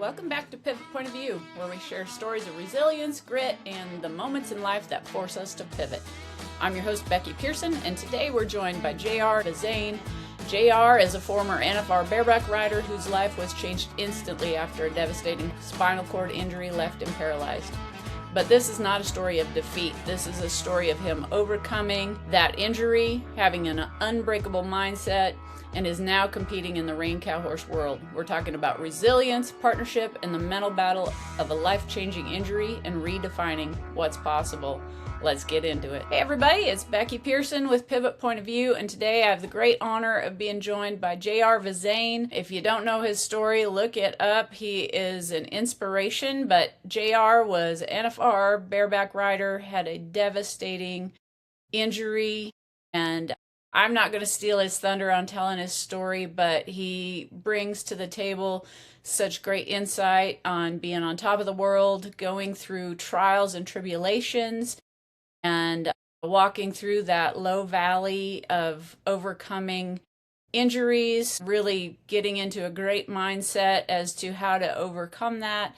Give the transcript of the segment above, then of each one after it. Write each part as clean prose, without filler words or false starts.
Welcome back to Pivot Point of View, where we share stories of resilience, grit, and the moments in life that force us to pivot. I'm your host, Becky Pearson, and today we're joined by J.R. Vezain. J.R. is a former NFR bareback rider whose life was changed instantly after a devastating spinal cord injury left him paralyzed. But this is not a story of defeat. This is a story of him overcoming that injury, having an unbreakable mindset, and is now competing in the reined cow horse world. We're talking about resilience, partnership, and the mental battle of a life-changing injury and redefining what's possible. Let's get into it. Hey everybody, it's Becky Pearson with Pivot Point of View, and today I have the great honor of being joined by J.R. Vezain. If you don't know his story, look it up. He is an inspiration, but J.R. was an NFR bareback rider, had a devastating injury, and I'm not going to steal his thunder on telling his story, but he brings to the table such great insight on being on top of the world, going through trials and tribulations, and walking through that low valley of overcoming injuries, really getting into a great mindset as to how to overcome that,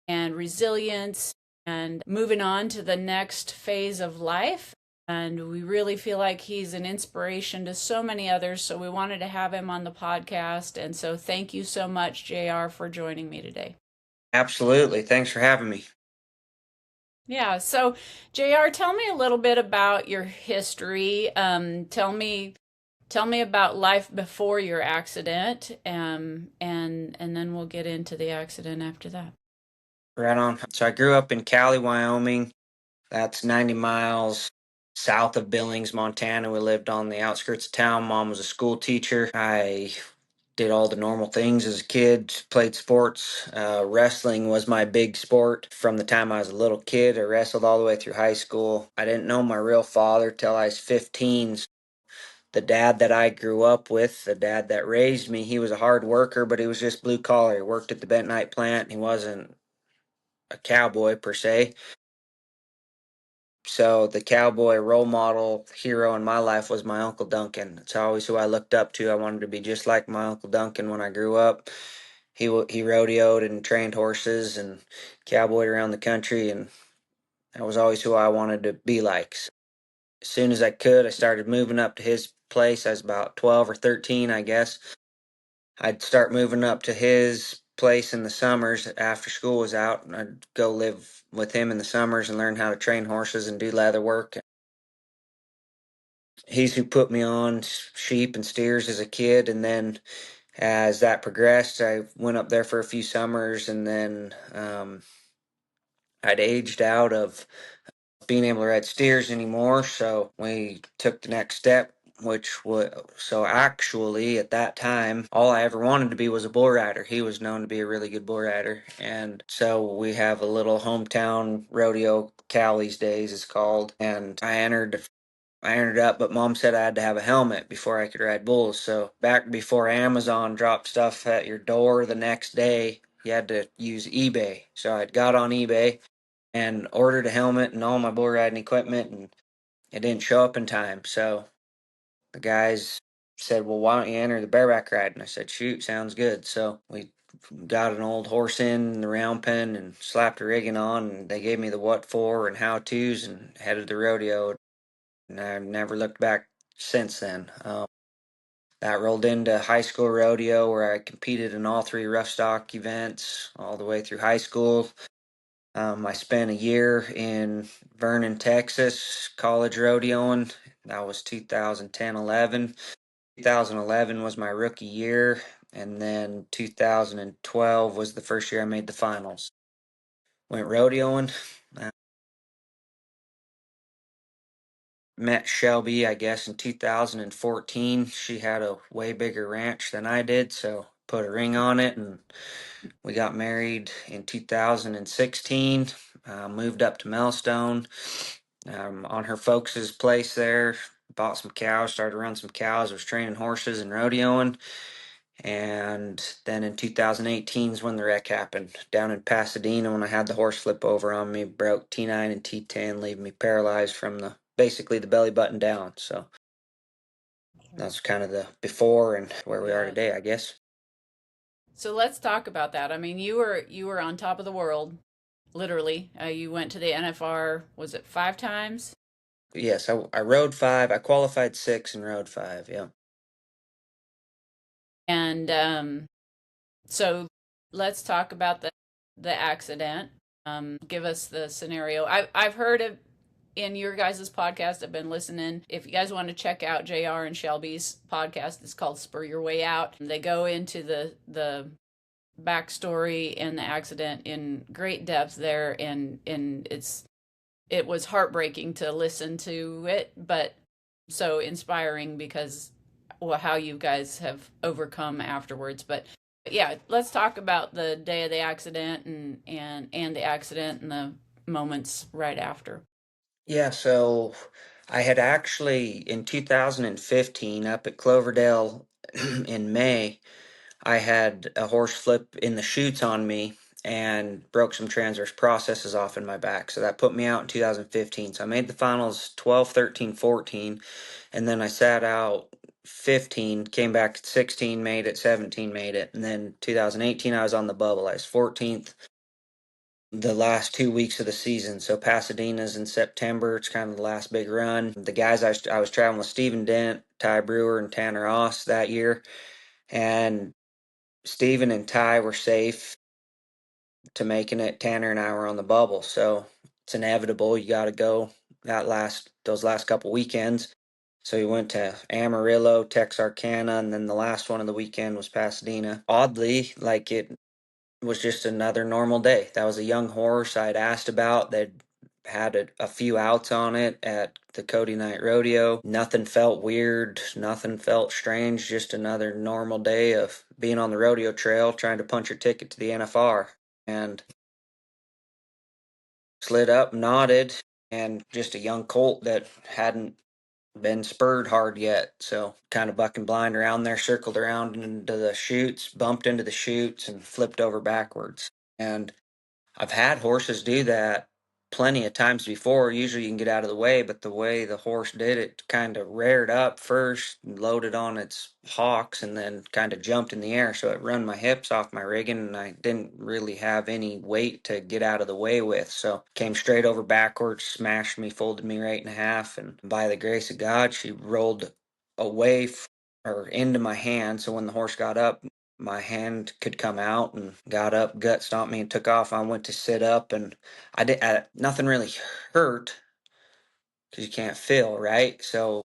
and resilience, and moving on to the next phase of life. And we really feel like he's an inspiration to so many others, so we wanted to have him on the podcast. And so thank you so much, JR, for joining me today. Absolutely. Thanks for having me. Yeah, so JR, tell me a little bit about your history. Tell me about life before your accident, and then we'll get into the accident after that. Right on. So I grew up in Cali, Wyoming. That's 90 miles south of Billings, Montana. We lived on the outskirts of town. Mom was a school teacher. I did all the normal things as a kid, played sports. Wrestling was my big sport from the time I was a little kid. I wrestled all the way through high school. I didn't know my real father till I was 15. The dad that I grew up with, the dad that raised me, he was a hard worker, but he was just blue collar. He worked at the bentonite plant. He wasn't a cowboy per se. So the cowboy role model hero in my life was my Uncle Duncan. It's always who I looked up to. I wanted to be just like my Uncle Duncan when I grew up. He rodeoed and trained horses and cowboyed around the country, and that was always who I wanted to be like. So as soon as I could, I started moving up to his place. I was about 12 or 13, I guess. I'd start moving up to his place in the summers after school was out, and I'd go live with him in the summers and learn how to train horses and do leather work. He's who put me on sheep and steers as a kid, and then as that progressed, I went up there for a few summers, and then I'd aged out of being able to ride steers anymore, so we took the next step, which was, so actually at that time all I ever wanted to be was a bull rider. He was known to be a really good bull rider, and so we have a little hometown rodeo, Cali's Days it's called, and I entered up, but mom said I had to have a helmet before I could ride bulls. So back before Amazon dropped stuff at your door the next day, you had to use eBay. So I'd got on eBay and ordered a helmet and all my bull riding equipment, and it didn't show up in time. So the guys said, "Well, why don't you enter the bareback ride?" And I said, "Shoot, sounds good." So we got an old horse in the round pen and slapped a rigging on, and they gave me the what for and how to's and headed the rodeo. And I've never looked back since then. That rolled into high school rodeo where I competed in all three rough stock events all the way through high school. I spent a year in Vernon, Texas, college rodeoing. That was 2010-11. 2011 was my rookie year, and then 2012 was the first year I made the finals. Went rodeoing. Met Shelby, I guess, in 2014. She had a way bigger ranch than I did, so put a ring on it, and we got married in 2016. Moved up to Melstone, on her folks' place there. Bought some cows, started to run some cows, was training horses and rodeoing. And then in 2018 is when the wreck happened down in Pasadena when I had the horse flip over on me, broke T9 and T10, leaving me paralyzed from basically the belly button down. So that's kind of the before and where we are Yeah. today, I guess. So let's talk about that. I mean, you were on top of the world, literally. You went to the NFR, was it 5 times? Yes, I rode five. I qualified six and rode five. Yeah. And so let's talk about the accident. Give us the scenario. I've heard of in your guys' podcast. I've been listening. If you guys want to check out JR and Shelby's podcast, it's called Spur Your Way Out. They go into the backstory and the accident in great depth there, and it was heartbreaking to listen to it, but so inspiring because well, how you guys have overcome afterwards. But yeah, let's talk about the day of the accident and the accident and the moments right after. Yeah, so I had actually in 2015 up at Cloverdale in May, I had a horse flip in the chutes on me and broke some transverse processes off in my back. So that put me out in 2015. So I made the finals 12, 13, 14, and then I sat out 15, came back at 16, made it 17, made it. And then 2018 I was on the bubble. I was 14th the last 2 weeks of the season. So Pasadena's in September. It's kind of the last big run. The guys I was traveling with Stephen Dent, Ty Brewer, and Tanner Ross that year, and Stephen and Ty were safe to making it. Tanner and I were on the bubble, so it's inevitable. You got to go those last couple weekends. So we went to Amarillo, Texarkana, and then the last one of the weekend was Pasadena. Oddly, like it was just another normal day. That was a young horse I'd asked about. They'd had a few outs on it at the Cody Night Rodeo. Nothing felt weird. Nothing felt strange. Just another normal day of being on the rodeo trail, trying to punch your ticket to the NFR. And slid up, nodded, and just a young colt that hadn't been spurred hard yet. So kind of bucking blind around there, circled around into the chutes, bumped into the chutes, and flipped over backwards. And I've had horses do that plenty of times before. Usually you can get out of the way, but the way the horse did it kind of reared up first, loaded on its hocks, and then kind of jumped in the air. So it run my hips off my rigging, and I didn't really have any weight to get out of the way with. So came straight over backwards, smashed me, folded me right in half, and by the grace of God, she rolled away or into my hand. So when the horse got up, my hand could come out, and got up, gut stomped me, and took off. I went to sit up, and nothing really hurt because you can't feel, right? So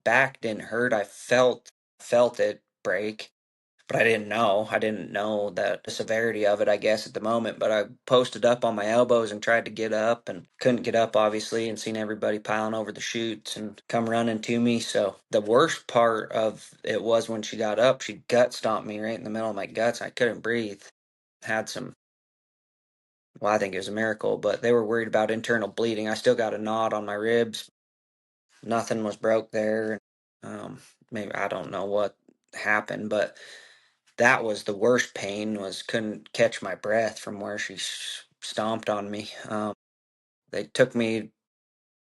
back didn't hurt. I felt it break, but I didn't know that the severity of it, I guess, at the moment. But I posted up on my elbows and tried to get up, and couldn't get up, obviously, and seen everybody piling over the chutes and come running to me. So the worst part of it was when she got up, she gut stomped me right in the middle of my guts. I couldn't breathe. Had some, well, I think it was a miracle, but they were worried about internal bleeding. I still got a knot on my ribs. Nothing was broke there. Maybe I don't know what happened, but that was the worst pain. Was couldn't catch my breath from where she stomped on me. They took me.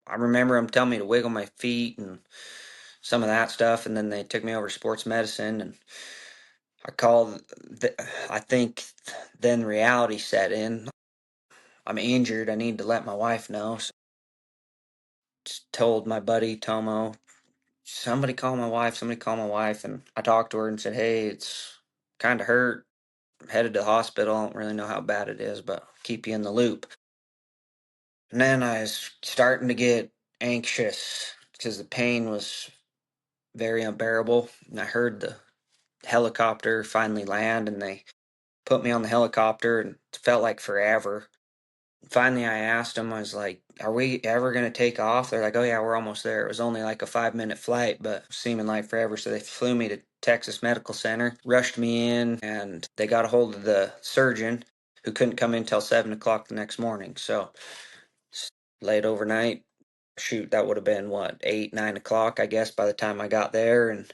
I remember them telling me to wiggle my feet and some of that stuff, and then they took me over to sports medicine, and I called. I think then reality set in. I'm injured. I need to let my wife know. So told my buddy Tomo, somebody call my wife, and I talked to her and said, hey, it's kind of hurt. I'm headed to the hospital. I don't really know how bad it is, but I'll keep you in the loop. And then I was starting to get anxious because the pain was very unbearable. And I heard the helicopter finally land, and they put me on the helicopter, and it felt like forever. Finally, I asked them, I was like, are we ever going to take off? They're like, oh yeah, we're almost there. It was only like a 5 minute flight, but seeming like forever. So they flew me to Texas Medical Center, rushed me in, and they got a hold of the surgeon who couldn't come in till 7 o'clock the next morning. So late overnight. Shoot, that would have been what, 8, 9 o'clock, I guess, by the time I got there. And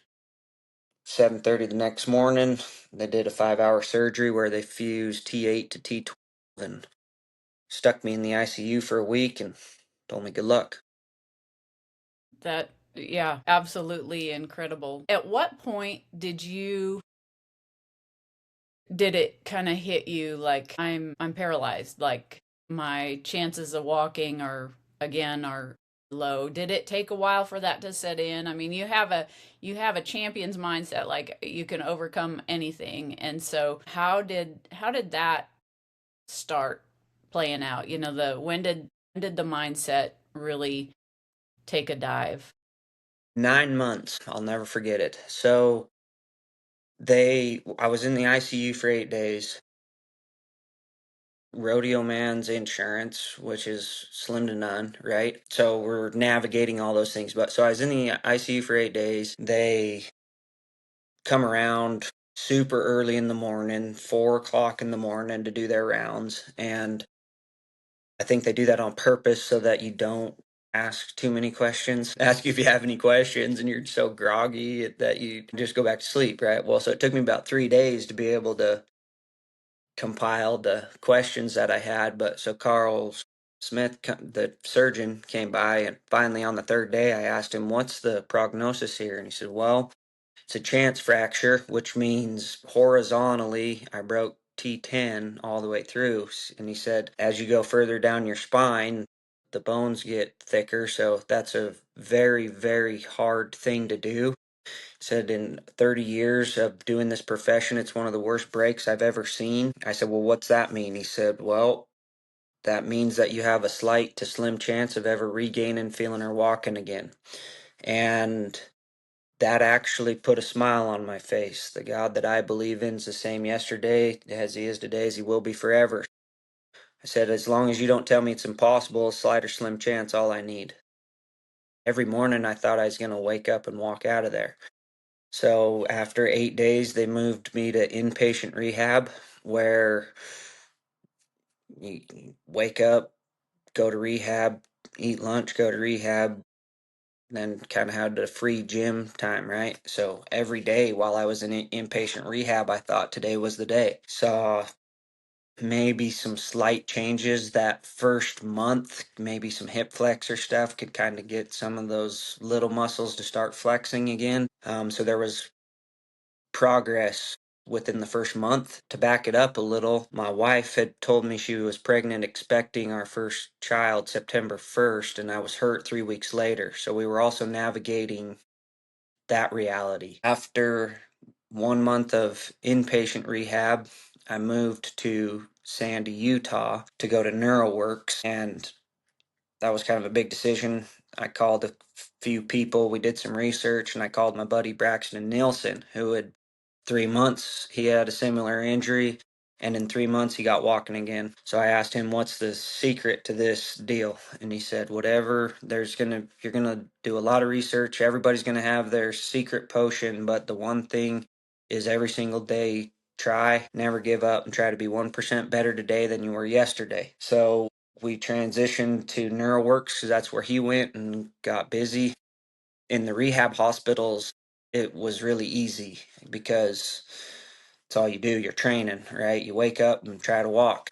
7:30 the next morning, they did a 5 hour surgery where they fused T8 to T12 and stuck me in the ICU for a week and told me good luck. That, yeah, absolutely incredible. At what point did you Did it kind of hit you like I'm paralyzed, like my chances of walking are low? Did it take a while for that to set in? I mean, you have a champion's mindset, like you can overcome anything. And so how did that start playing out? The when did the mindset really take a dive? 9 months, I'll never forget it. I was in the ICU for 8 days. Rodeo man's insurance, which is slim to none, right? So we're navigating all those things. But so I was in the ICU for 8 days. They come around super early in the morning, 4 o'clock in the morning to do their rounds. And I think they do that on purpose so that you don't ask too many questions. Ask you if you have any questions, and you're so groggy that you just go back to sleep, right? Well, so it took me about 3 days to be able to compile the questions that I had. But so Carl Smith, the surgeon, came by, and finally on the third day, I asked him, "What's the prognosis here?" And he said, "Well, it's a chance fracture, which means horizontally, I broke T10 all the way through." And he said, as you go further down your spine, the bones get thicker. So that's a very, very hard thing to do. He said, in 30 years of doing this profession, it's one of the worst breaks I've ever seen. I said, "Well, what's that mean?" He said, "Well, that means that you have a slight to slim chance of ever regaining feeling or walking again." And that actually put a smile on my face. The God that I believe in is the same yesterday as he is today, as he will be forever. I said, as long as you don't tell me it's impossible, a slight or slim chance, all I need. Every morning I thought I was going to wake up and walk out of there. So after 8 days, they moved me to inpatient rehab, where you wake up, go to rehab, eat lunch, go to rehab, then kind of had a free gym time, right? So every day while I was in inpatient rehab, I thought today was the day. Saw maybe some slight changes that first month, maybe some hip flexor stuff could kind of get some of those little muscles to start flexing again. So there was progress within the first month. To back it up a little, my wife had told me she was pregnant, expecting our first child September 1st, and I was hurt 3 weeks later. So we were also navigating that reality. After 1 month of inpatient rehab, I moved to Sandy, Utah to go to NeuroWorks, and that was kind of a big decision. I called a few people, we did some research, and I called my buddy Braxton Nielsen, who had 3 months, he had a similar injury, and in 3 months he got walking again. So I asked him, "What's the secret to this deal?" And he said, "Whatever, you're gonna do a lot of research. Everybody's gonna have their secret potion, but the one thing is every single day, try, never give up, and try to be 1% better today than you were yesterday." So we transitioned to NeuroWorks because that's where he went and got busy. In the rehab hospitals, it was really easy because it's all you do. You're training, right? You wake up and try to walk.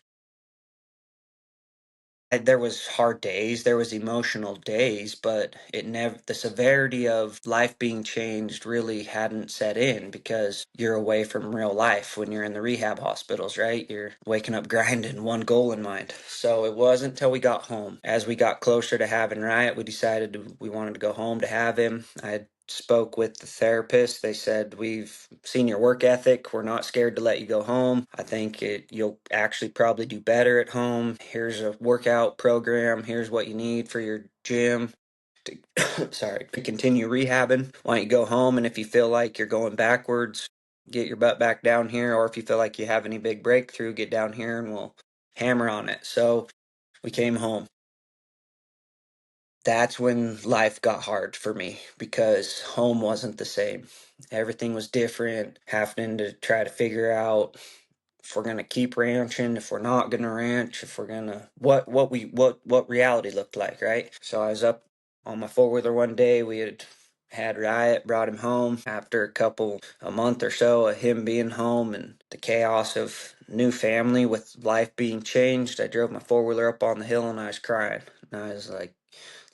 There was hard days, there was emotional days, but it never the severity of life being changed really hadn't set in because you're away from real life when you're in the rehab hospitals, right? You're waking up grinding, one goal in mind. So it wasn't until we got home. As we got closer to having Riot, we decided we wanted to go home to have him. I had spoke with the therapist. They said, "We've seen your work ethic. We're not scared to let you go home. I think you'll actually probably do better at home. Here's a workout program. Here's what you need for your gym to sorry, to continue rehabbing. Why don't you go home, and if you feel like you're going backwards, get your butt back down here, or if you feel like you have any big breakthrough, get down here and we'll hammer on it." So we came home. That's when life got hard for me because home wasn't the same. Everything was different, having to try to figure out if we're gonna keep ranching, if we're not gonna ranch, if we're gonna what reality looked like, right? So I was up on my four wheeler one day. We had Riot, brought him home after a month or so of him being home and the chaos of new family with life being changed. I drove my four wheeler up on the hill and I was crying. And I was like,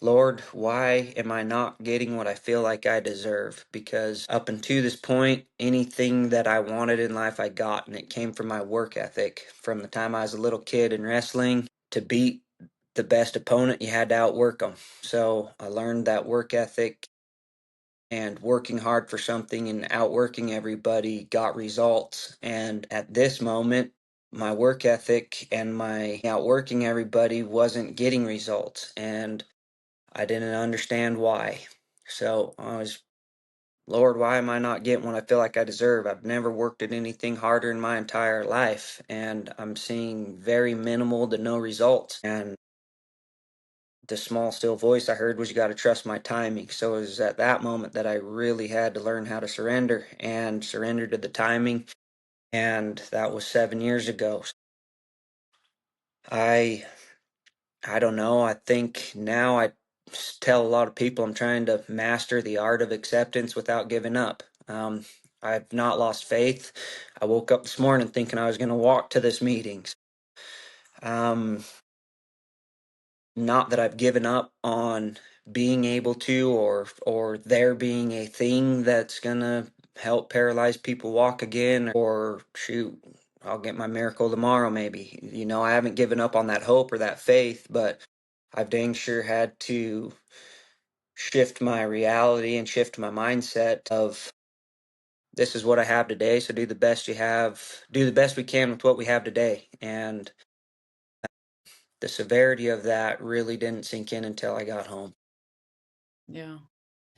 Lord, why am I not getting what I feel like I deserve? Because up until this point, anything that I wanted in life, I got, and it came from my work ethic. From the time I was a little kid in wrestling, to beat the best opponent, you had to outwork them. So I learned that work ethic, and working hard for something and outworking everybody got results. And at this moment, my work ethic and my outworking everybody wasn't getting results. And I didn't understand why. So I was, Lord, why am I not getting what I feel like I deserve? I've never worked at anything harder in my entire life, and I'm seeing very minimal to no results. And the small, still voice I heard was, you got to trust my timing. So it was at that moment that I really had to learn how to surrender and surrender to the timing. And that was 7 years ago. I I don't know. I think now I tell a lot of people I'm trying to master the art of acceptance without giving up. I've not lost faith. I woke up this morning thinking I was going to walk to this meeting. Um, Not that I've given up on being able to, or there being a thing that's going to help paralyzed people walk again, or shoot, I'll get my miracle tomorrow maybe. I haven't given up on that hope or that faith, but I've dang sure had to shift my reality and shift my mindset of, this is what I have today, so do the best we can with what we have today. And the severity of that really didn't sink in until I got home. Yeah.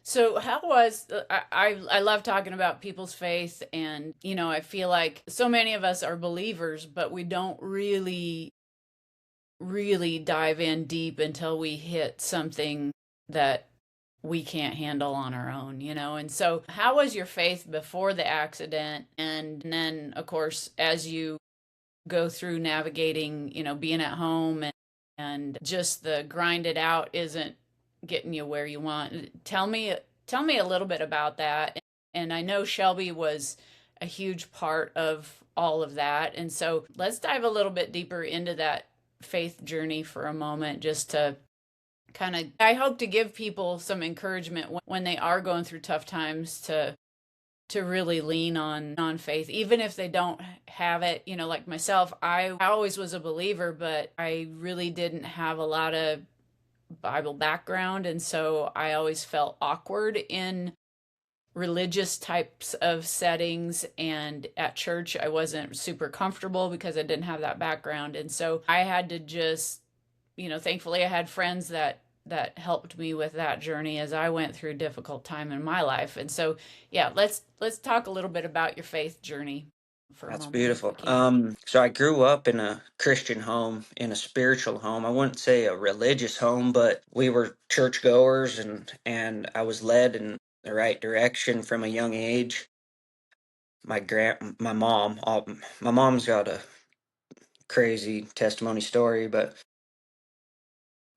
So how was I love talking about people's faith, and I feel like so many of us are believers, but we don't really dive in deep until we hit something that we can't handle on our own, And so how was your faith before the accident, and then of course as you go through navigating, being at home, and just the grind it out isn't getting you where you want. Tell me a little bit about that. And I know Shelby was a huge part of all of that. And so let's dive a little bit deeper into that faith journey for a moment, just to kind of, I hope to give people some encouragement when they are going through tough times, to really lean on faith, even if they don't have it. Like myself, I always was a believer, but I really didn't have a lot of Bible background, and so I always felt awkward in religious types of settings, and at church I wasn't super comfortable because I didn't have that background. And so I had to just, thankfully I had friends that helped me with that journey as I went through a difficult time in my life. And so, yeah, let's talk a little bit about your faith journey for a That's moment if we beautiful. can. So I grew up in a Christian home, in a spiritual home. I wouldn't say a religious home, but we were churchgoers, and I was led in the right direction from a young age. My mom's got a crazy testimony story, but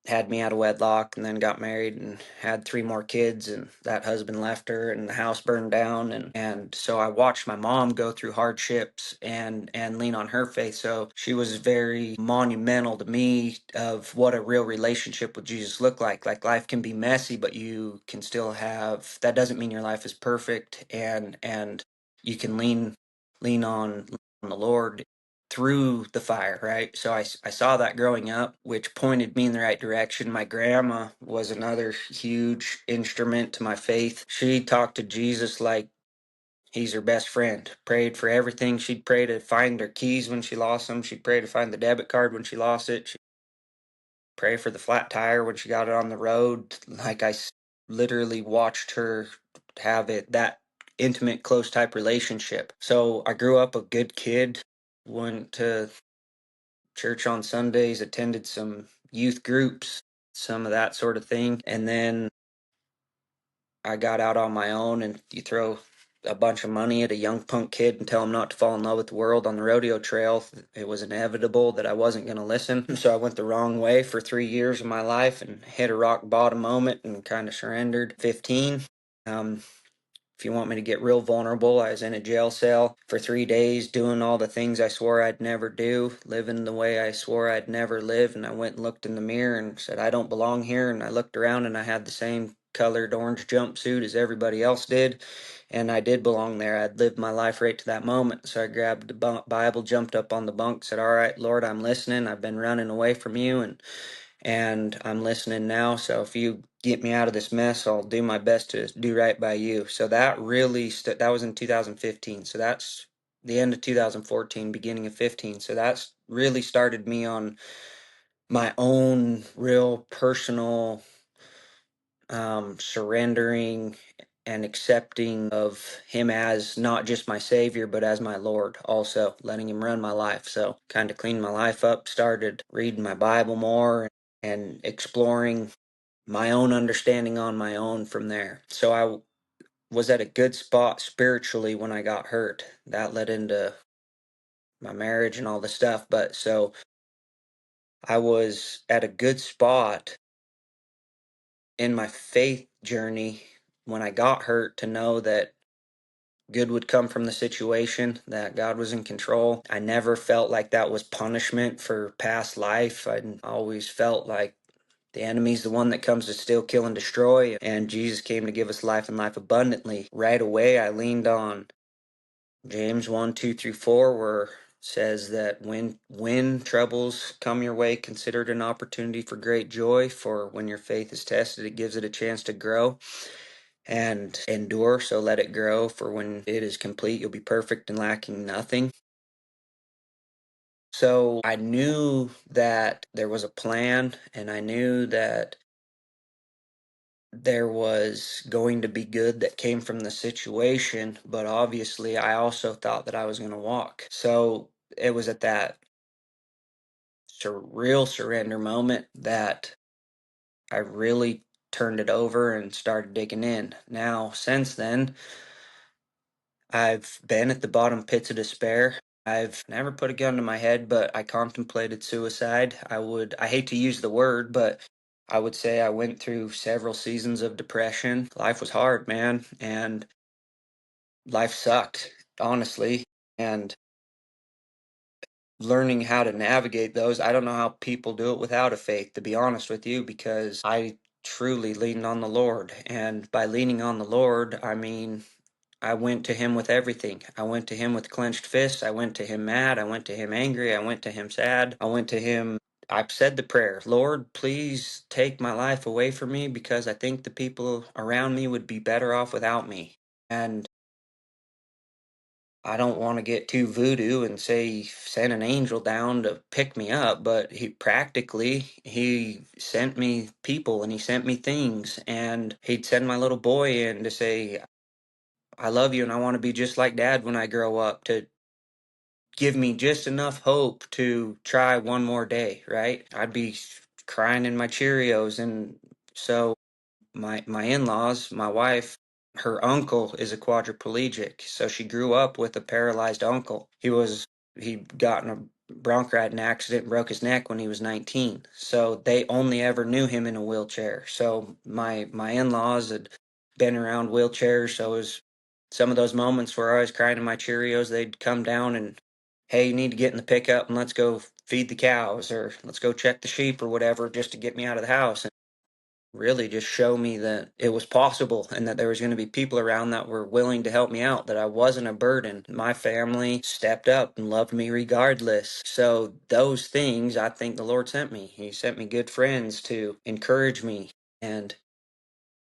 had me out of wedlock and then got married and had three more kids, and that husband left her and the house burned down, and so I watched my mom go through hardships and lean on her faith. So she was very monumental to me of what a real relationship with Jesus looked like life can be messy, but you can still have, that doesn't mean your life is perfect, and you can lean on the Lord through the fire, right? So I saw that growing up, which pointed me in the right direction. My grandma was another huge instrument to my faith. She talked to Jesus like he's her best friend, prayed for everything. She'd pray to find her keys when she lost them. She'd pray to find the debit card when she lost it. She'd pray for the flat tire when she got it on the road. Like literally watched her have that intimate, close type relationship. So I grew up a good kid, went to church on Sundays, attended some youth groups, some of that sort of thing. And then I got out on my own, and you throw a bunch of money at a young punk kid and tell him not to fall in love with the world on the rodeo trail. It was inevitable that I wasn't going to listen. So I went the wrong way for 3 years of my life and hit a rock bottom moment and kind of surrendered. 15. Um, If you want me to get real vulnerable, I was in a jail cell for 3 days doing all the things I swore I'd never do, living the way I swore I'd never live. And I went and looked in the mirror and said, I don't belong here. And I looked around and I had the same colored orange jumpsuit as everybody else did. And I did belong there. I'd lived my life right to that moment. So I grabbed the Bible, jumped up on the bunk, said, all right, Lord, I'm listening. I've been running away from you. And I'm listening now. So if you get me out of this mess, I'll do my best to do right by you. So that really that was in 2015. So that's the end of 2014, beginning of 15. So that's really started me on my own real personal surrendering and accepting of him as not just my savior but as my Lord, also letting him run my life. So kind of cleaned my life up, started reading my Bible more and exploring my own understanding on my own from there. So I was at a good spot spiritually when I got hurt. That led into my marriage and all the stuff, but so I was at a good spot in my faith journey when I got hurt to know that good would come from the situation, that God was in control. I never felt like that was punishment for past life. I always felt like the enemy's the one that comes to steal, kill, and destroy, and Jesus came to give us life and life abundantly. Right away, I leaned on James 1, 2 through 4, where it says that when troubles come your way, consider it an opportunity for great joy, for when your faith is tested, it gives it a chance to grow and endure, so let it grow, for when it is complete, you'll be perfect and lacking nothing. So I knew that there was a plan, and I knew that there was going to be good that came from the situation, but obviously I also thought that I was going to walk. So it was at that real surrender moment that I really turned it over and started digging in. Now, since then, I've been at the bottom pits of despair. I've never put a gun to my head, but I contemplated suicide. I hate to use the word, but I would say I went through several seasons of depression. Life was hard, man, and life sucked, honestly. And learning how to navigate those, I don't know how people do it without a faith, to be honest with you, because I truly leaned on the Lord. And by leaning on the Lord, I mean, I went to him with everything. I went to him with clenched fists. I went to him mad. I went to him angry. I went to him sad. I went to him. I said the prayer, Lord, please take my life away from me because I think the people around me would be better off without me. And I don't want to get too voodoo and say he sent an angel down to pick me up, but he sent me people and he sent me things, and he'd send my little boy in to say, I love you and I want to be just like dad when I grow up, to give me just enough hope to try one more day, right? I'd be crying in my Cheerios. And so my in-laws, my wife, her uncle is a quadriplegic, so she grew up with a paralyzed uncle. He got in a bronc riding accident and broke his neck when he was 19. So they only ever knew him in a wheelchair. So my in-laws had been around wheelchairs, so it was some of those moments where I was crying in my Cheerios, they'd come down and, hey, you need to get in the pickup and let's go feed the cows or let's go check the sheep or whatever, just to get me out of the house. Really just show me that it was possible and that there was going to be people around that were willing to help me out, that I wasn't a burden. My family stepped up and loved me regardless. So those things I think the Lord sent me. He sent me good friends to encourage me. And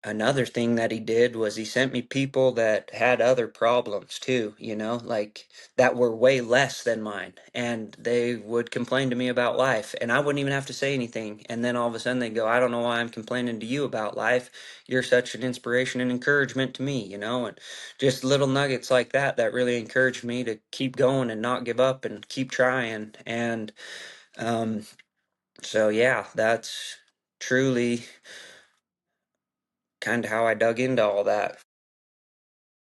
another thing that he did was he sent me people that had other problems too, like that were way less than mine. And they would complain to me about life, and I wouldn't even have to say anything. And then all of a sudden they go, I don't know why I'm complaining to you about life. You're such an inspiration and encouragement to me, and just little nuggets like that really encouraged me to keep going and not give up and keep trying. And um, so, yeah, that's truly kind of how I dug into all that.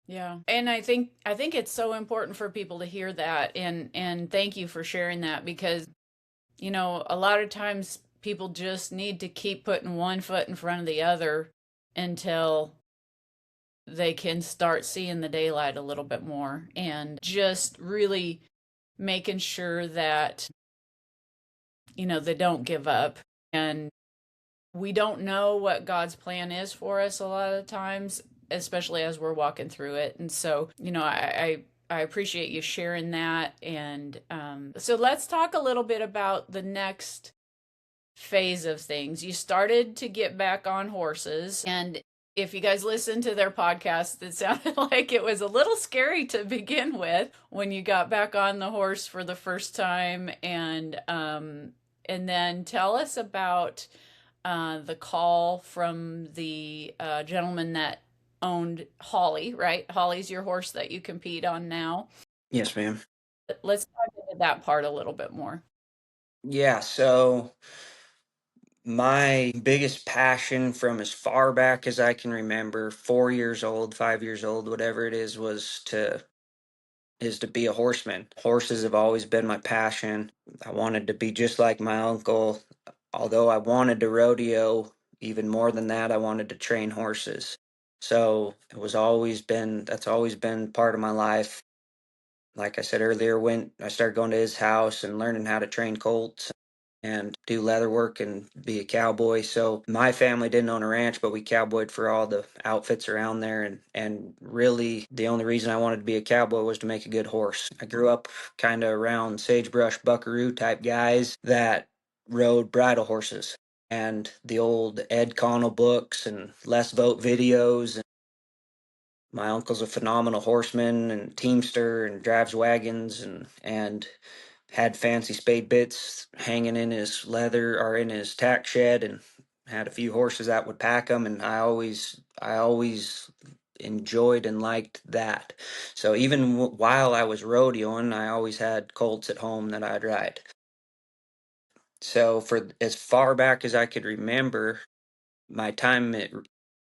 Yeah. And I think it's so important for people to hear that, and thank you for sharing that, because a lot of times people just need to keep putting one foot in front of the other until they can start seeing the daylight a little bit more, and just really making sure that, they don't give up. And we don't know what God's plan is for us a lot of times, especially as we're walking through it. And so, I appreciate you sharing that. And so let's talk a little bit about the next phase of things. You started to get back on horses, and if you guys listened to their podcast, it sounded like it was a little scary to begin with when you got back on the horse for the first time. And then tell us about the call from the gentleman that owned Holly, right? Holly's your horse that you compete on now. Yes, ma'am. Let's talk into that part a little bit more. Yeah, so my biggest passion from as far back as I can remember, 4 years old, 5 years old, whatever it is to be a horseman. Horses have always been my passion. I wanted to be just like my uncle. Although I wanted to rodeo, even more than that, I wanted to train horses. So that's always been part of my life. Like I said earlier, when I started going to his house and learning how to train colts and do leather work and be a cowboy. So my family didn't own a ranch, but we cowboyed for all the outfits around there. And really, the only reason I wanted to be a cowboy was to make a good horse. I grew up kind of around sagebrush buckaroo type guys that rode bridle horses. And the old Ed Connell books and Les Vote videos. And my uncle's a phenomenal horseman and teamster and drives wagons and had fancy spade bits hanging in his leather or in his tack shed, and had a few horses that would pack them. And I always enjoyed and liked that. So even while I was rodeoing, I always had colts at home that I'd ride. So for as far back as I could remember, my time at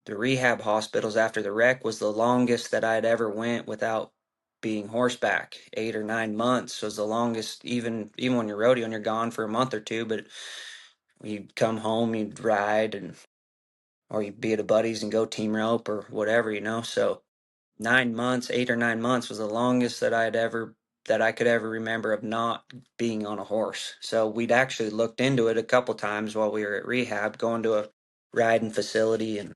the rehab hospitals after the wreck was the longest that I'd ever went without being horseback. 8 or 9 months was the longest. Even when you're rodeoing, you're gone for a month or two, but you'd come home, you'd ride, and or you'd be at a buddy's and go team rope or whatever. So 9 months, 8 or 9 months was the longest that I could ever remember of not being on a horse. So we'd actually looked into it a couple times while we were at rehab, going to a riding facility. And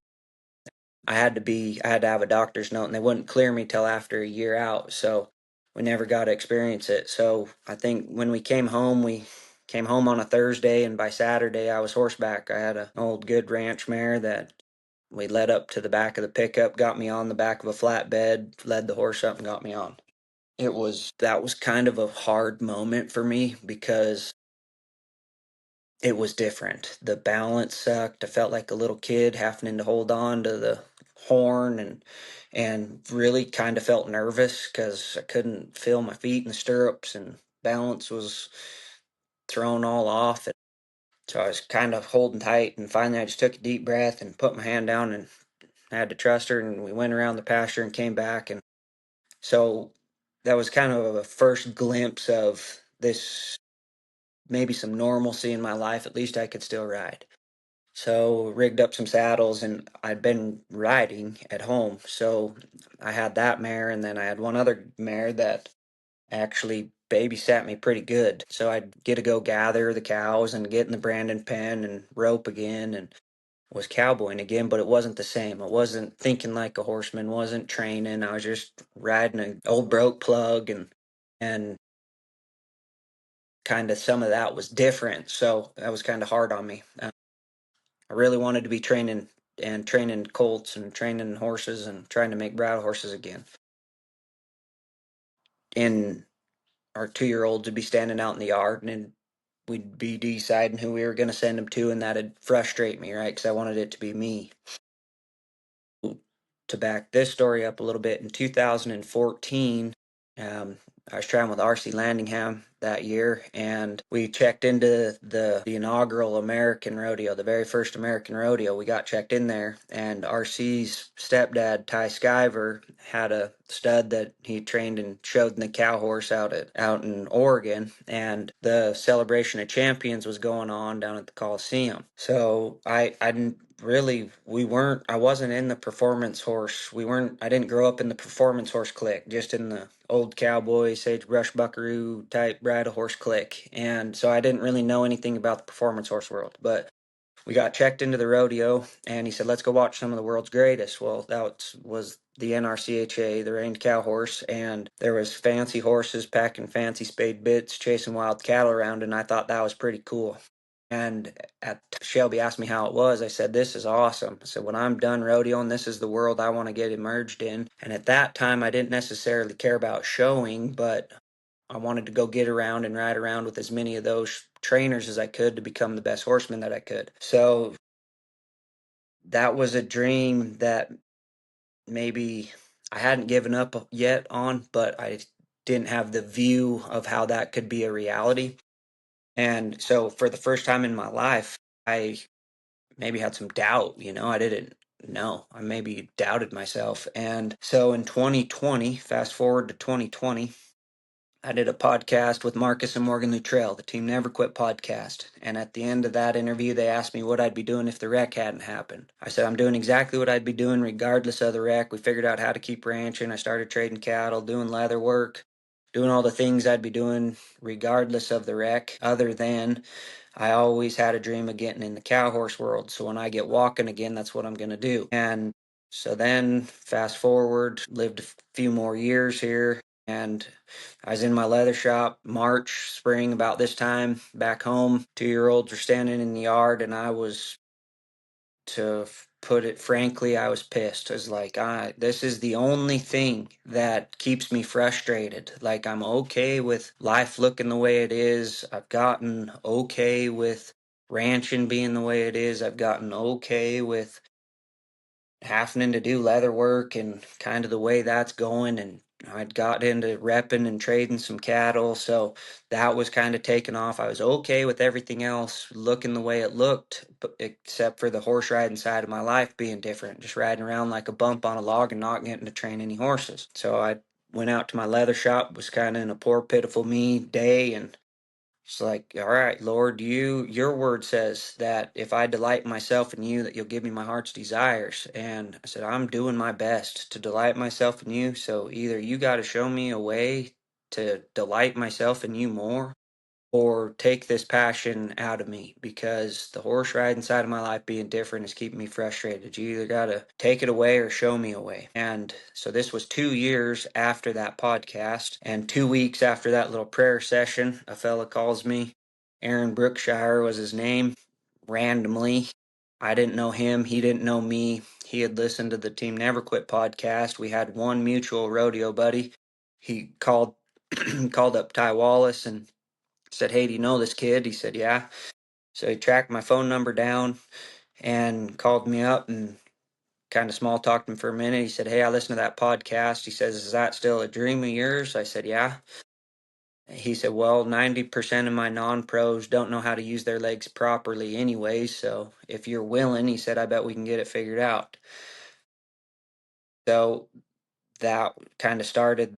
I had to have a doctor's note, and they wouldn't clear me till after a year out. So we never got to experience it. So I think when we came home on a Thursday, and by Saturday I was horseback. I had an old good ranch mare that we led up to the back of the pickup, got me on the back of a flatbed, led the horse up and got me on. That was kind of a hard moment for me because it was different. The balance sucked. I felt like a little kid having to hold on to the horn, and really kind of felt nervous because I couldn't feel my feet in the stirrups, and balance was thrown all off. And so I was kind of holding tight, and finally I just took a deep breath and put my hand down and had to trust her, and we went around the pasture and came back. And so that was kind of a first glimpse of this, maybe some normalcy in my life. At least I could still ride. So rigged up some saddles, and I'd been riding at home. So I had that mare, and then I had one other mare that actually babysat me pretty good. So I'd get to go gather the cows and get in the branding pen and rope again, and was cowboying again. But it wasn't the same. I wasn't thinking like a horseman, wasn't training. I was just riding an old broke plug, and kind of some of that was different. So that was kind of hard on me. I really wanted to be training colts and training horses and trying to make bridle horses again. And our 2-year-olds would be standing out in the yard, and we'd be deciding who we were going to send them to, and that'd frustrate me, right? Because I wanted it to be me. To back this story up a little bit, in 2014, I was traveling with R.C. Landingham that year, and we checked into the inaugural American rodeo, the very first American rodeo. We got checked in there, and R.C.'s stepdad, Ty Skyver, had a stud that he trained and showed in the cow horse out in Oregon, and the celebration of champions was going on down at the Coliseum. So I really, I wasn't in the performance horse. I didn't grow up in the performance horse clique, just in the old cowboy, sagebrush buckaroo type bridle horse clique. And so I didn't really know anything about the performance horse world. But we got checked into the rodeo, and he said, let's go watch some of the world's greatest. Well, was the NRCHA, the reined cow horse, and there was fancy horses packing fancy spade bits, chasing wild cattle around, and I thought that was pretty cool. And Shelby asked me how it was. I said, this is awesome. I said, when I'm done rodeoing, this is the world I want to get immersed in. And at that time, I didn't necessarily care about showing, but I wanted to go get around and ride around with as many of those trainers as I could to become the best horseman that I could. So that was a dream that maybe I hadn't given up yet on, but I didn't have the view of how that could be a reality. And so for the first time in my life, I maybe had some doubt, I didn't know. I maybe doubted myself. And so in 2020, fast forward to 2020, I did a podcast with Marcus and Morgan Luttrell, the Team Never Quit podcast. And at the end of that interview, they asked me what I'd be doing if the wreck hadn't happened. I said, I'm doing exactly what I'd be doing regardless of the wreck. We figured out how to keep ranching. I started trading cattle, doing leather work, doing all the things I'd be doing regardless of the wreck, other than I always had a dream of getting in the cow horse world. So when I get walking again, that's what I'm going to do. And so then fast forward, lived a few more years here, and I was in my leather shop, March, spring, about this time, back home. 2-year-olds were standing in the yard, and to put it frankly, I was pissed. I was like, this is the only thing that keeps me frustrated. Like, I'm okay with life looking the way it is. I've gotten okay with ranching being the way it is. I've gotten okay with having to do leather work and kind of the way that's going. And I'd got into repping and trading some cattle. So that was kind of taken off. I was okay with everything else looking the way it looked, but except for the horse riding side of my life being different, just riding around like a bump on a log and not getting to train any horses. So I went out to my leather shop, was kind of in a poor, pitiful me day, and it's like, all right, Lord, your word says that if I delight myself in you, that you'll give me my heart's desires. And I said, I'm doing my best to delight myself in you. So either you got to show me a way to delight myself in you more, or take this passion out of me, because the horse riding side of my life being different is keeping me frustrated. You either got to take it away or show me a way. And so this was 2 years after that podcast, and 2 weeks after that little prayer session, a fella calls me. Aaron Brookshire was his name, randomly. I didn't know him. He didn't know me. He had listened to the Team Never Quit podcast. We had one mutual rodeo buddy. He called called up Ty Wallace and said, hey, do you know this kid? He said, yeah. So he tracked my phone number down and called me up and kind of small talked him for a minute. He said, hey, I listened to that podcast. He says, is that still a dream of yours? I said, yeah. He said, well, 90% of my non-pros don't know how to use their legs properly anyway. So if you're willing, he said, I bet we can get it figured out. So that kind of started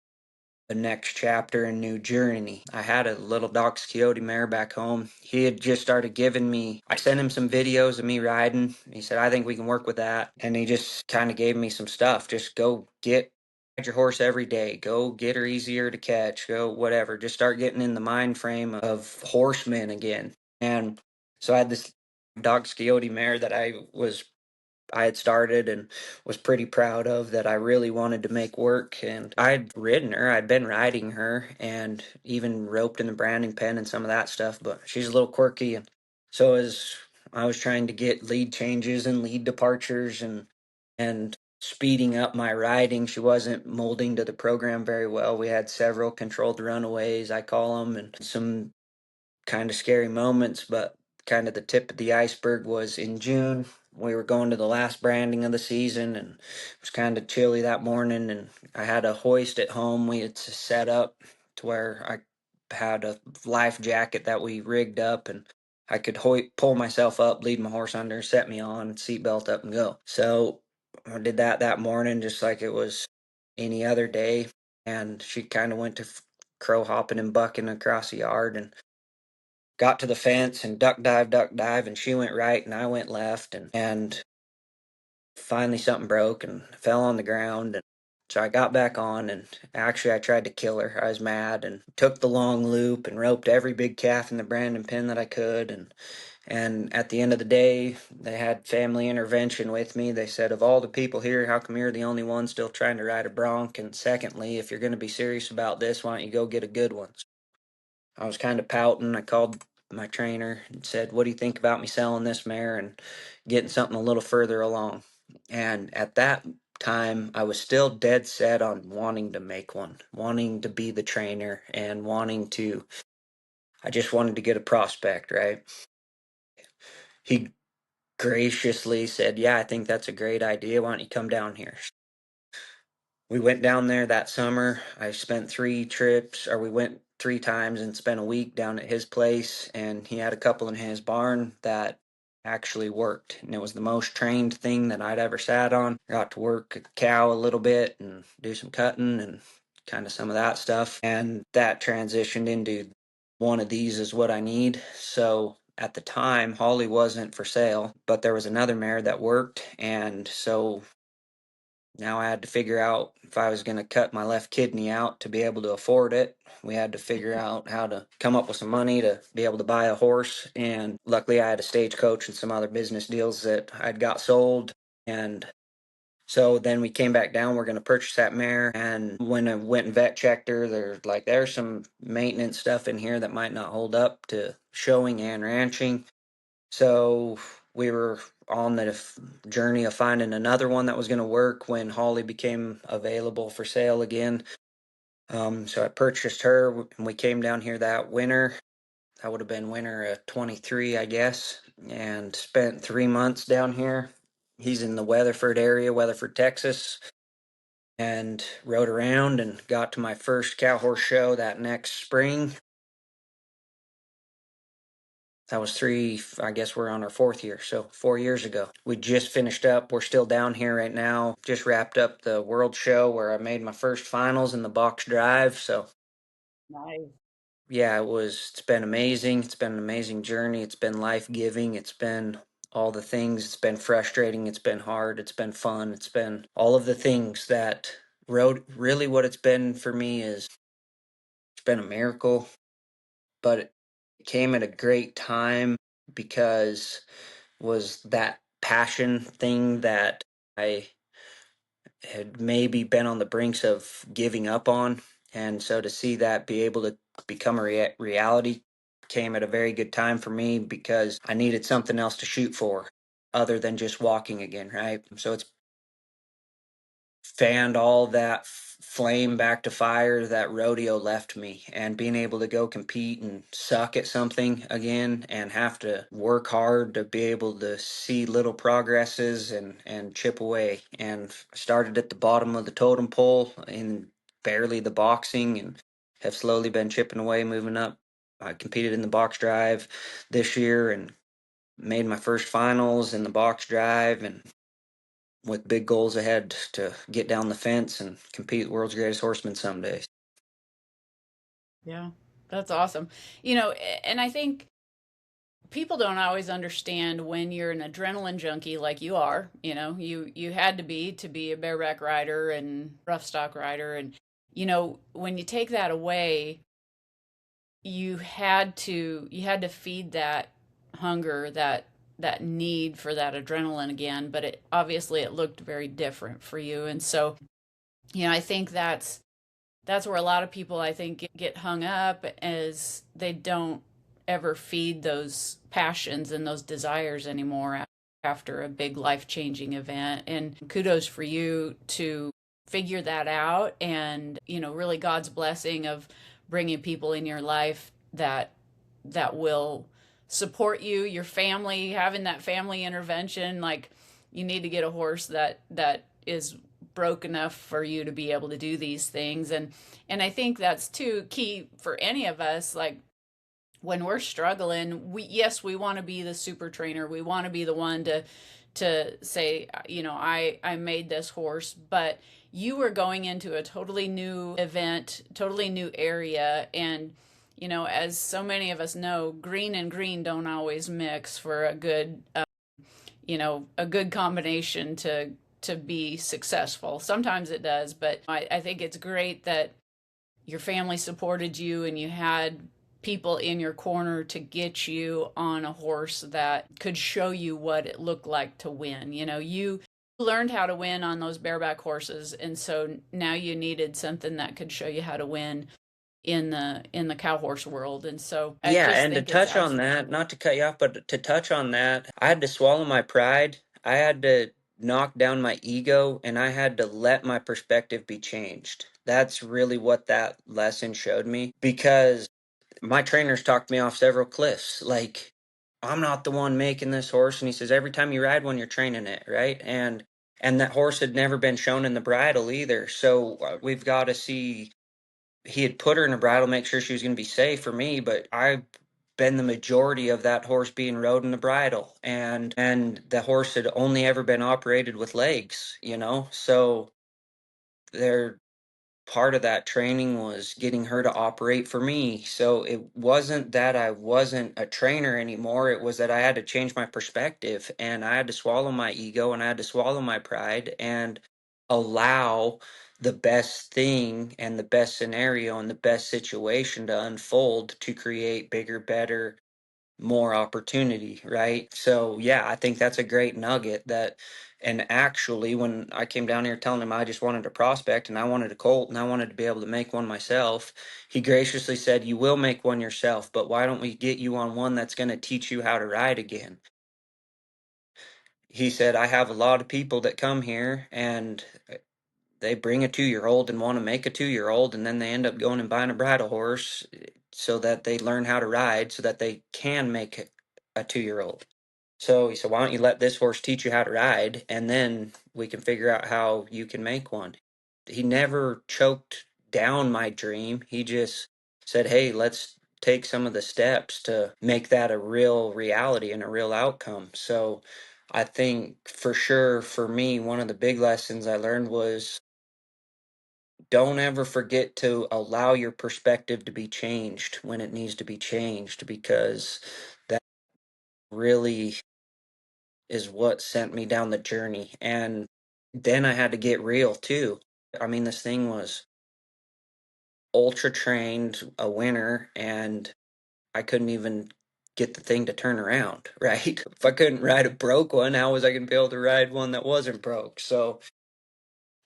the next chapter and new journey. I had a little Dox Coyote mare back home. He had just started giving me, I sent him some videos of me riding. He said, I think we can work with that. And he just kind of gave me some stuff. Just go ride your horse every day. Go get her easier to catch. Go whatever. Just start getting in the mind frame of horsemen again. And so I had this Dox Coyote mare that I had started and was pretty proud of, that I really wanted to make work. And I'd ridden her, I'd been riding her, and even roped in the branding pen and some of that stuff, but she's a little quirky. And so as I was trying to get lead changes and lead departures and speeding up my riding, she wasn't molding to the program very well. We had several controlled runaways, I call them, and some kind of scary moments, but kind of the tip of the iceberg was in June. We were going to the last branding of the season, and it was kind of chilly that morning, and I had a hoist at home. We had set up to where I had a life jacket that we rigged up, and I could pull myself up, lead my horse under, set me on, seatbelt up, and go. So I did that morning just like it was any other day, and she kind of went to crow hopping and bucking across the yard, and got to the fence and duck dive, and she went right and I went left, and finally something broke and fell on the ground. And so I got back on, and actually I tried to kill her. I was mad and took the long loop and roped every big calf in the Brandon pen that I could. And at the end of the day, they had family intervention with me. They said, of all the people here, how come you're the only one still trying to ride a bronc? And secondly, if you're going to be serious about this, why don't you go get a good one? I was kind of pouting. I called my trainer and said, what do you think about me selling this mare and getting something a little further along? And at that time, I was still dead set on wanting to make one, wanting to be the trainer, and I just wanted to get a prospect, right? He graciously said, yeah, I think that's a great idea. Why don't you come down here? We went down there that summer. I spent 3 trips, or we went 3 times and spent a week down at his place. And he had a couple in his barn that actually worked. And it was the most trained thing that I'd ever sat on. I got to work a cow a little bit and do some cutting and kind of some of that stuff. And that transitioned into one of these is what I need. So at the time, Holly wasn't for sale, but there was another mare that worked. And so now I had to figure out if I was going to cut my left kidney out to be able to afford it. We had to figure out how to come up with some money to be able to buy a horse. And luckily, I had a stagecoach and some other business deals that I'd got sold. And so then we came back down. We're going to purchase that mare. And when I went and vet checked her, there's some maintenance stuff in here that might not hold up to showing and ranching. So we were on the journey of finding another one that was going to work when Holly became available for sale again. So I purchased her, and we came down here that winter. That would have been winter of 23, I guess, and spent 3 months down here. He's in the Weatherford area, Weatherford, Texas, and rode around and got to my first cow horse show that next spring. That was I guess we're on our 4th year, so 4 years ago. We just finished up. We're still down here right now. Just wrapped up the World Show where I made my first finals in the box drive. So, Nice. yeah, it's been amazing. It's been an amazing journey. It's been life-giving. It's been all the things. It's been frustrating. It's been hard. It's been fun. It's been all of the things that really what it's been for me is it's been a miracle, but it came at a great time because was that passion thing that I had maybe been on the brinks of giving up on. And so to see that be able to become a reality came at a very good time for me because I needed something else to shoot for other than just walking again, right? So it's fanned all that flame back to fire that rodeo left me, and being able to go compete and suck at something again and have to work hard to be able to see little progresses and chip away, and started at the bottom of the totem pole in barely the boxing and have slowly been chipping away, moving up. I competed in the box drive this year and made my first finals in the box drive, and with big goals ahead to get down the fence and compete with World's Greatest Horseman someday. Yeah, that's awesome. And I think people don't always understand when you're an adrenaline junkie like you are. You had to be a bareback rider and rough stock rider, and when you take that away, you had to feed that hunger, that need for that adrenaline again. But it looked very different for you, and so I think that's where a lot of people, I think, get hung up, as they don't ever feed those passions and those desires anymore after a big life-changing event. And kudos for you to figure that out, and really God's blessing of bringing people in your life that will support you, your family, having that family intervention. Like, you need to get a horse that is broke enough for you to be able to do these things. And I think that's too key for any of us. Like, when we're struggling, we want to be the super trainer. We want to be the one to say, I made this horse, but you were going into a totally new event, totally new area. And as so many of us know, green and green don't always mix for a good a good combination to be successful. Sometimes it does, but I think it's great that your family supported you and you had people in your corner to get you on a horse that could show you what it looked like to win. You learned how to win on those bareback horses, and so now you needed something that could show you how to win in the cow horse world. And so I Yeah, just and to think it's touch on absolutely that, not to cut you off, but to touch on that, I had to swallow my pride. I had to knock down my ego and I had to let my perspective be changed. That's really what that lesson showed me because my trainers talked me off several cliffs. Like, I'm not the one making this horse. And he says, every time you ride one, you're training it, right? And that horse had never been shown in the bridle either. So we've got to see he had put her in a bridle, make sure she was going to be safe for me, but I've been the majority of that horse being rode in the bridle, and the horse had only ever been operated with legs, so there part of that training was getting her to operate for me. So it wasn't that I wasn't a trainer anymore. It was that I had to change my perspective and I had to swallow my ego and I had to swallow my pride and allow the best thing and the best scenario and the best situation to unfold to create bigger, better, more opportunity, right? So yeah, I think that's a great nugget that and actually when I came down here telling him I just wanted a prospect and I wanted a colt and I wanted to be able to make one myself, he graciously said, "You will make one yourself, but why don't we get you on one that's going to teach you how to ride again?" He said, "I have a lot of people that come here and they bring a 2-year-old and want to make a 2-year-old and then they end up going and buying a bridle horse so that they learn how to ride so that they can make a 2-year-old." So he said, "Why don't you let this horse teach you how to ride and then we can figure out how you can make one." He never choked down my dream. He just said, "Hey, let's take some of the steps to make that a real reality and a real outcome." So I think for sure for me, one of the big lessons I learned was don't ever forget to allow your perspective to be changed when it needs to be changed because that really is what sent me down the journey. And then I had to get real too. I mean, this thing was ultra trained, a winner, and I couldn't even get the thing to turn around, right? If I couldn't ride a broke one, how was I going to be able to ride one that wasn't broke? So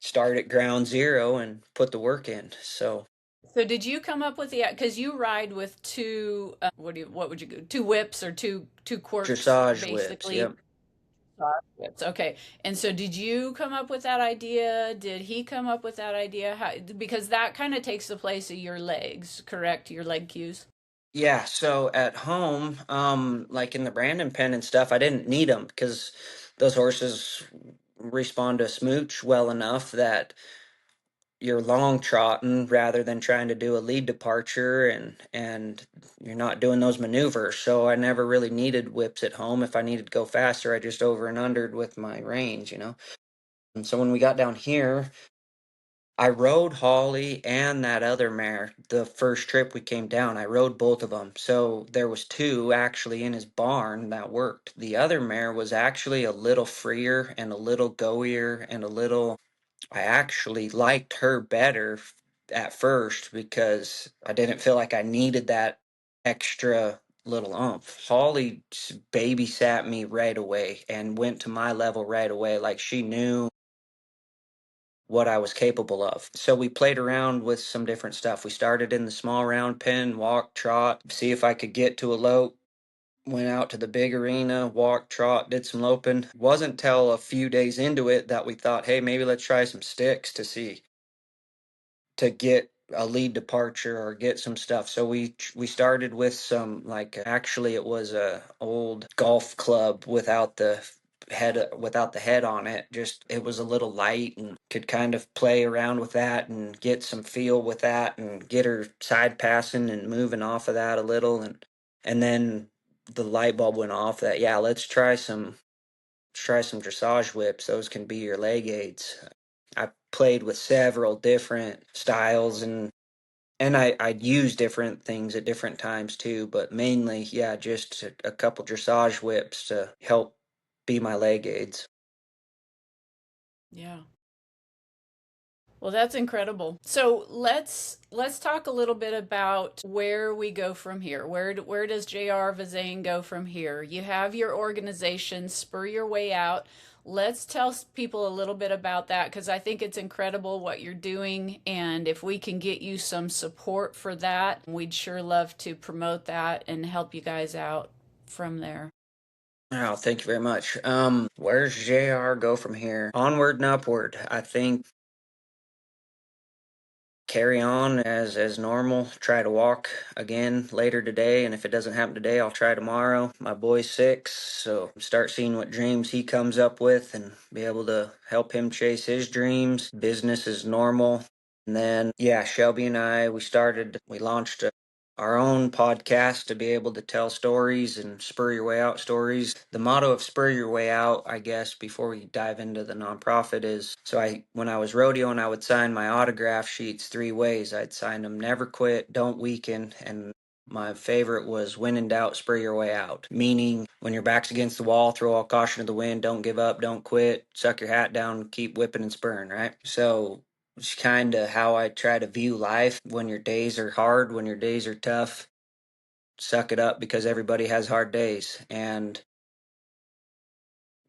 start at ground zero and put the work in. So so. Did you come up with the, because you ride with two, what would you go, two whips or two quirks dressage whips, basically? yep. Whips, okay. And so did you come up with that idea? Did he come up with that idea? Because that kind of takes the place of your legs, correct? Your leg cues. Yeah, so at home, like in the Brandon pen and stuff, I didn't need them because those horses respond to smooch well enough that you're long trotting rather than trying to do a lead departure and you're not doing those maneuvers. So I never really needed whips at home. If I needed to go faster, I just over and undered with my reins. And so when we got down here, I rode Holly and that other mare the first trip we came down. I rode both of them. So there was two actually in his barn that worked. The other mare was actually a little freer and a little goier and a little I actually liked her better at first because I didn't feel like I needed that extra little oomph. Holly babysat me right away and went to my level right away. Like she knew what I was capable of. So we played around with some different stuff. We started in the small round pen, walk, trot, see if I could get to a lope. Went out to the big arena, walked, trot, did some loping. Wasn't till a few days into it that we thought, hey, maybe let's try some sticks to get a lead departure or get some stuff. So we started with some like actually it was a old golf club without the head on it. Just it was a little light and could kind of play around with that and get some feel with that and get her side passing and moving off of that a little and then the light bulb went off that yeah, let's try some dressage whips. Those can be your leg aids. I played with several different styles and I'd use different things at different times too, but mainly, yeah, just a couple dressage whips to help be my leg aids. Yeah. Well, that's incredible. So let's talk a little bit about where we go from here. Where does JR Vezain go from here? You have your organization, Spur Your Way Out. Let's tell people a little bit about that because I think it's incredible what you're doing. And if we can get you some support for that, we'd sure love to promote that and help you guys out from there. Oh, thank you very much. Where's JR go from here? Onward and upward. I think carry on as normal. Try to walk again later today, and if it doesn't happen today, I'll try tomorrow. My boy's 6, so start seeing what dreams he comes up with and be able to help him chase his dreams. Business is normal. And then, yeah, Shelby and I, we launched our own podcast to be able to tell stories and spur your way out stories. The motto of spur your way out, I guess, before we dive into the nonprofit is, when I was rodeoing, I would sign my autograph sheets 3 ways. I'd sign them never quit, don't weaken, and my favorite was when in doubt, spur your way out. Meaning, when your back's against the wall, throw all caution to the wind, don't give up, don't quit, suck your hat down, keep whipping and spurring, right? So it's kind of how I try to view life. When your days are hard, when your days are tough, suck it up because everybody has hard days. And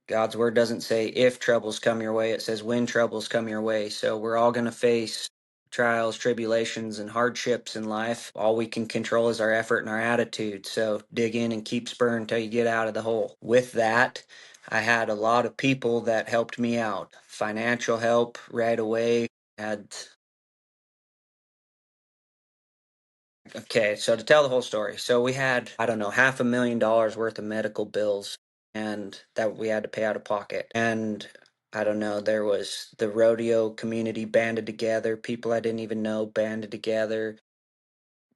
God's word doesn't say if troubles come your way, it says when troubles come your way. So we're all going to face trials, tribulations, and hardships in life. All we can control is our effort and our attitude. So dig in and keep spurring until you get out of the hole. With that, I had a lot of people that helped me out. Financial help right away. Had Okay, so to tell the whole story, so we had, I don't know, $500,000 worth of medical bills and that we had to pay out of pocket. And I don't know, there was the rodeo community banded together, people I didn't even know banded together.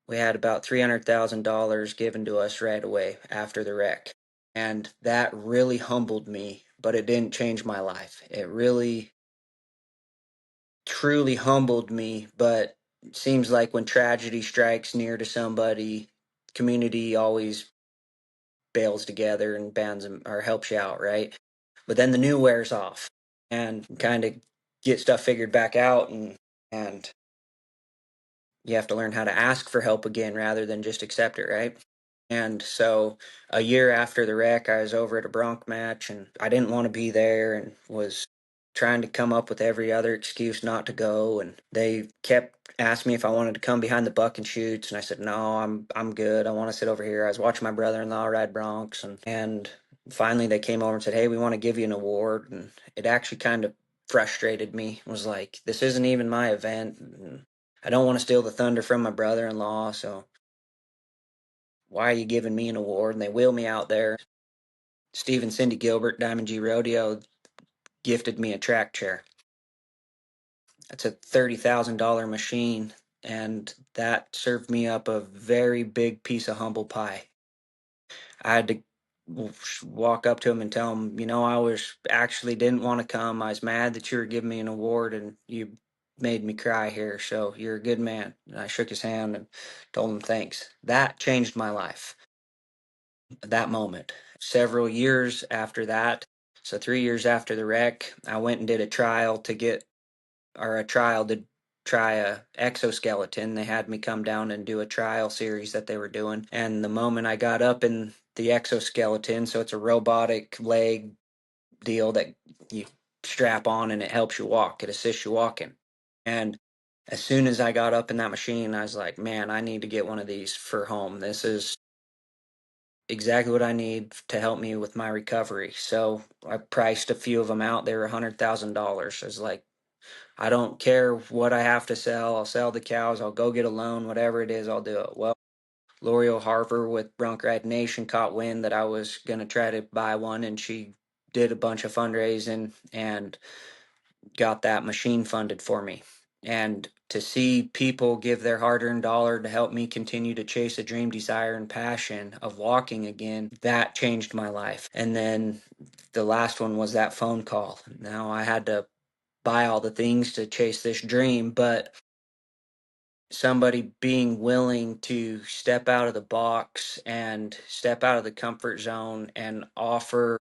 We had about $300,000 given to us right away after the wreck. And that really humbled me, but it didn't change my life. It really truly humbled me, but it seems like when tragedy strikes near to somebody, community always bails together and bands them or helps you out, right? But then the new wears off and kind of get stuff figured back out, and you have to learn how to ask for help again rather than just accept it, right? And so a year after the wreck, I was over at a bronc match and I didn't want to be there and was trying to come up with every other excuse not to go. And they kept asking me if I wanted to come behind the buck and shoots. And I said, no, I'm good. I want to sit over here. I was watching my brother-in-law ride broncs, and finally they came over and said, hey, we want to give you an award. And it actually kind of frustrated me. It was like, this isn't even my event. And I don't want to steal the thunder from my brother-in-law. So why are you giving me an award? And they wheel me out there. Steve and Cindy Gilbert, Diamond G Rodeo, gifted me a track chair. It's a $30,000 machine, and that served me up a very big piece of humble pie. I had to walk up to him and tell him, I was actually didn't want to come. I was mad that you were giving me an award, and you made me cry here. So you're a good man. And I shook his hand and told him thanks. That changed my life. That moment. Several years after that, so 3 years after the wreck, I went and did a trial to try a exoskeleton. They had me come down and do a trial series that they were doing. And the moment I got up in the exoskeleton, so it's a robotic leg deal that you strap on and it helps you walk, it assists you walking. And as soon as I got up in that machine, I was like, man, I need to get one of these for home. This is exactly what I need to help me with my recovery. So I priced a few of them out. They were $100,000. I was like, I don't care what I have to sell. I'll sell the cows. I'll go get a loan. Whatever it is, I'll do it. Well, L'Oreal Harper with Bronc Ride Nation caught wind that I was going to try to buy one, and she did a bunch of fundraising and got that machine funded for me. And to see people give their hard earned dollar to help me continue to chase a dream, desire, and passion of walking again, that changed my life. And then the last one was that phone call. Now I had to buy all the things to chase this dream, but somebody being willing to step out of the box and step out of the comfort zone and offer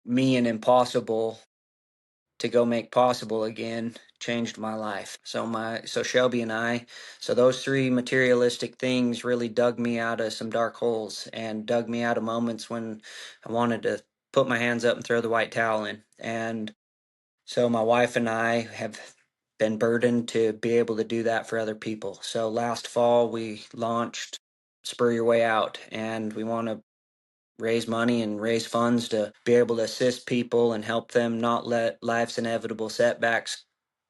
me an impossible to go make possible again changed my life. So Shelby and I, so those three materialistic things really dug me out of some dark holes and dug me out of moments when I wanted to put my hands up and throw the white towel in. And so my wife and I have been burdened to be able to do that for other people. So last fall we launched Spur Your Way Out, and we want to raise money and raise funds to be able to assist people and help them not let life's inevitable setbacks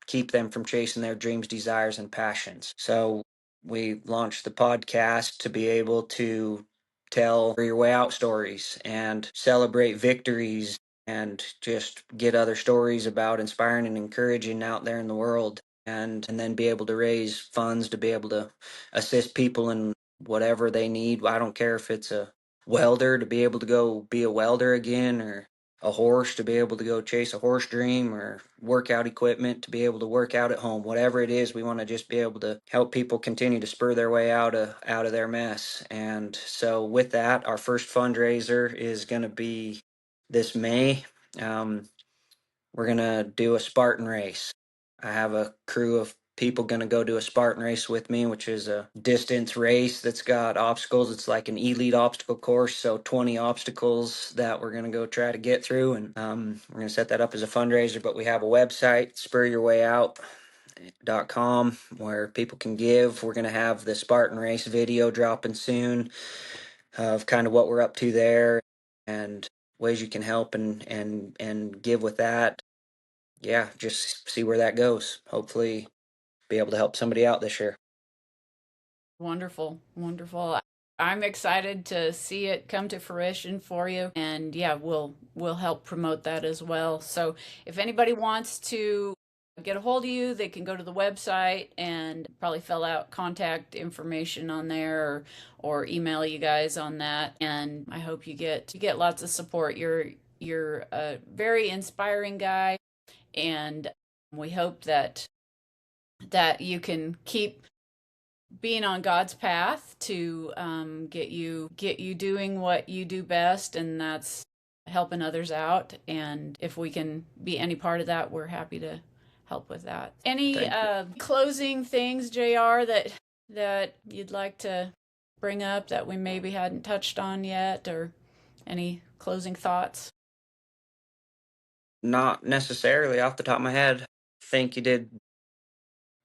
keep them from chasing their dreams, desires, and passions. So we launched the podcast to be able to tell your way out stories and celebrate victories and just get other stories about inspiring and encouraging out there in the world, and then be able to raise funds to be able to assist people in whatever they need. I don't care if it's a welder to be able to go be a welder again, or a horse to be able to go chase a horse dream, or workout equipment to be able to work out at home. Whatever it is, we want to just be able to help people continue to spur their way out of their mess. And so with that, our first fundraiser is going to be this May. Um, we're going to do a Spartan race. I have a crew of people going to go do a Spartan race with me, which is a distance race that's got obstacles. It's like an elite obstacle course, so 20 obstacles that we're going to go try to get through. And we're going to set that up as a fundraiser, but we have a website, spuryourwayout.com, where people can give. We're going to have the Spartan race video dropping soon of kind of what we're up to there and ways you can help and give with that. Yeah, just see where that goes. Hopefully be able to help somebody out this year. Wonderful, wonderful. I'm excited to see it come to fruition for you, and yeah, we'll help promote that as well. So if anybody wants to get a hold of you, they can go to the website and probably fill out contact information on there, or email you guys on that. And I hope you get lots of support. You're a very inspiring guy, and we hope that you can keep being on God's path to get you doing what you do best, and that's helping others out. And if we can be any part of that, we're happy to help with that. Any Thank you. closing things, JR, that you'd like to bring up that we maybe hadn't touched on yet, or any closing thoughts? Not necessarily off the top of my head. Think you did.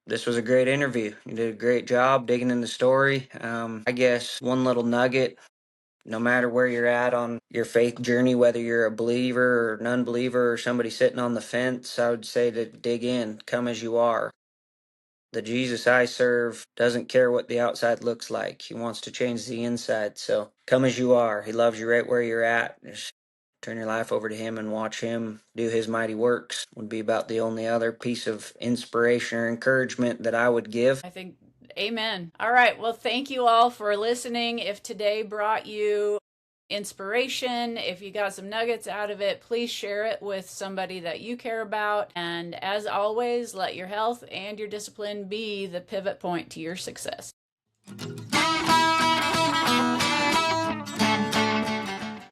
This was a great interview. You did a great job digging in the story. I guess one little nugget, no matter where you're at on your faith journey, whether you're a believer or an unbeliever or somebody sitting on the fence, I would say to dig in, come as you are. The Jesus I serve doesn't care what the outside looks like. He wants to change the inside. So come as you are. He loves you right where you're at. Just turn your life over to him and watch him do his mighty works would be about the only other piece of inspiration or encouragement that I would give. I think, amen. All right. Well, thank you all for listening. If today brought you inspiration, if you got some nuggets out of it, please share it with somebody that you care about. And as always, let your health and your discipline be the pivot point to your success.